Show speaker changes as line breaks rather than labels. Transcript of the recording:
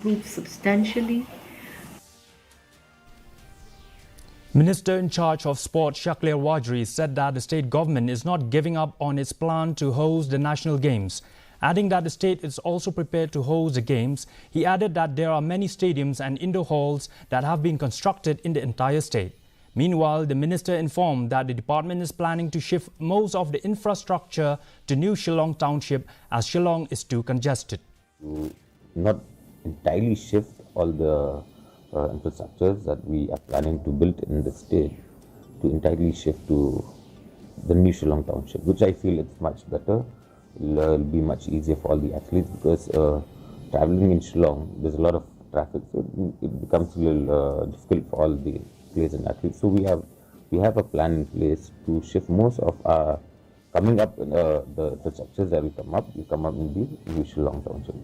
improved substantially.
Minister in charge of Sport Shaklir Wajri said that the state government is not giving up on its plan to host the national games. Adding that the state is also prepared to host the games, he added that there are many stadiums and indoor halls that have been constructed in the entire state. Meanwhile, the minister informed that the department is planning to shift most of the infrastructure to New Shillong Township as Shillong is too congested.
Not entirely shift all the infrastructures that we are planning to build in the state to entirely shift to the New Shillong Township, which I feel it's much better. It'll be much easier for all the athletes because traveling in Shillong, there's a lot of traffic, so it becomes a little difficult for all the players and athletes. So we have a plan in place to shift most of our coming up the structures that will come up in the New Shillong Township.